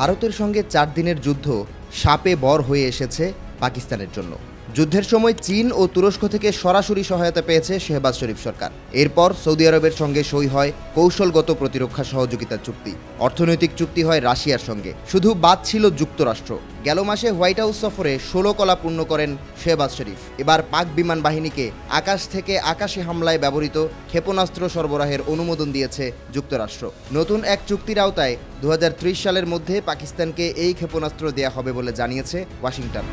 ভারতের সঙ্গে 4 দিনের যুদ্ধ শাপে বর হয়ে এসেছে পাকিস্তানের জন্য। যুদ্ধের সময় চীন ও তুরস্ক থেকে সরাসরি সহায়তা পেয়েছে শেহবাজ শরীফ সরকার। এরপর সৌদি আরবের সঙ্গে সই হয় কৌশলগত প্রতিরক্ষা সহযোগিতা চুক্তি, অর্থনৈতিক চুক্তি হয় রাশিয়ার সঙ্গে। শুধু বাদ ছিল যুক্তরাষ্ট্র। গেল মাসে হোয়াইট হাউস সফরে 16 কলা পূর্ণ করেন শেহবাজ শরীফ। এবার পাক বিমান বাহিনীকে আকাশ থেকে আকাশে হামলায় ব্যবহৃত ক্ষেপণাস্ত্র সরবরাহের অনুমোদন দিয়েছে যুক্তরাষ্ট্র। নতুন এক চুক্তির আওতায় 2030 সালের মধ্যে পাকিস্তানকে এই ক্ষেপণাস্ত্র দেয়া হবে বলে জানিয়েছে ওয়াশিংটন।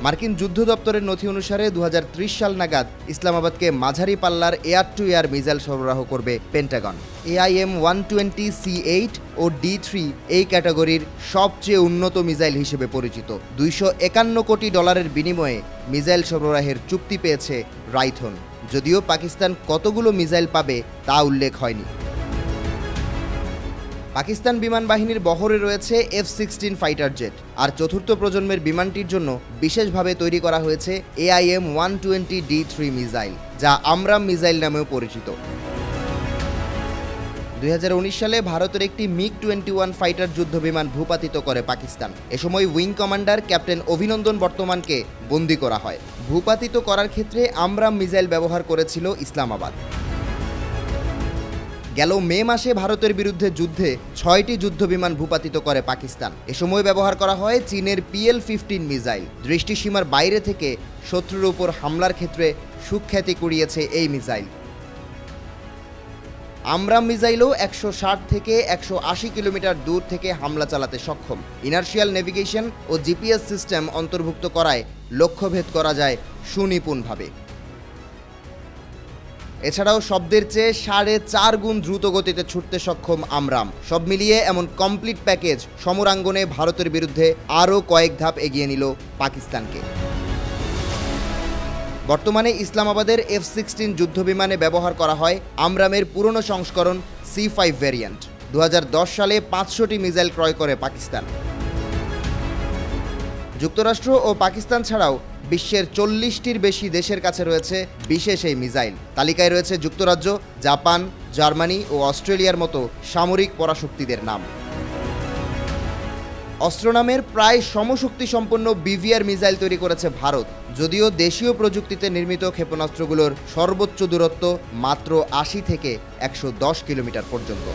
মার্কিন যুদ্ধ দপ্তরের নথি অনুসারে 2030 সাল নাগাদ ইসলামাবাদকে মাঝারি পাল্লার এয়ার টু এয়ার মিসাইল সরবরাহ করবে পেন্টাগন। AIM-120C8 ও D3 এই ক্যাটাগরির সবচেয়ে উন্নত মিসাইল হিসেবে পরিচিত। $251 কোটি বিনিময়ে মিসাইল সরবরাহের চুক্তি পেয়েছে রাইথন। যদিও পাকিস্তান কতগুলো মিসাইল পাবে তা উল্লেখ হয়নি। পাকিস্তান বিমান বাহিনীর বহরে রয়েছে F-16 ফাইটার জেট, আর চতুর্থ প্রজন্মের বিমানটির জন্য বিশেষভাবে তৈরি করা হয়েছে AIM-120D3 মিসাইল, যা আমরাম মিসাইল নামেও পরিচিত। 2019 সালে ভারতের একটি MiG-21 ফাইটার যুদ্ধবিমান ভূপাতিত করে পাকিস্তান। এ সময় উইং কমান্ডার ক্যাপ্টেন অভিনন্দন বর্তমানকে বন্দী করা হয়। ভূপাতিত করার ক্ষেত্রে আমরাম মিসাইল ব্যবহার করেছিল ইসলামাবাদ। গেল মে মাসে ভারতের বিরুদ্ধে যুদ্ধে 6টি যুদ্ধবিমান ভূপাতিত করে পাকিস্তান। এ সময় ব্যবহার করা হয় চীনের PL-15 মিসাইল। দৃষ্টিসীমার বাইরে থেকে শত্রুর উপর হামলার ক্ষেত্রে সুখ্যাতি কুড়িয়েছে এই মিসাইল। আমরাম মিসাইলও 160 থেকে 180 কিলোমিটার দূর থেকে হামলা চালাতে সক্ষম। ইনার্শিয়াল নেভিগেশন ও GPS সিস্টেম অন্তর্ভুক্ত করায় লক্ষ্যভেদ করা যায় সুনিপুণভাবে। এছাড়াও শব্দের চেয়ে 4.5 গুণ দ্রুত গতিতে ছুটতে সক্ষম আমরাম। সব মিলিয়ে এমন কমপ্লিট প্যাকেজ সমরাঙ্গনে ভারতের বিরুদ্ধে আরও কয়েক ধাপ এগিয়ে নিল পাকিস্তানকে। বর্তমানে ইসলামাবাদের F-16 যুদ্ধবিমানে ব্যবহার করা হয় আমরামের পুরনো সংস্করণ C5 ভ্যারিয়েন্ট। 2010 সালে 500টি মিসাইল ক্রয় করে পাকিস্তান। যুক্তরাষ্ট্র ও পাকিস্তান ছাড়াও বিশ্বের 40টির বেশি দেশের কাছে রয়েছে বিশেষ এই মিসাইল। তালিকায় রয়েছে যুক্তরাজ্য, জাপান, জার্মানি ও অস্ট্রেলিয়ার মতো সামরিক পরাশক্তিদের নাম। অস্ত্র নামের প্রায় সমশক্তি সম্পন্ন BVR মিসাইল তৈরি করেছে ভারত। যদিও দেশীয় প্রযুক্তিতে নির্মিত ক্ষেপণাস্ত্রগুলোর সর্বোচ্চ দূরত্ব মাত্র 80 থেকে 110 কিলোমিটার পর্যন্ত।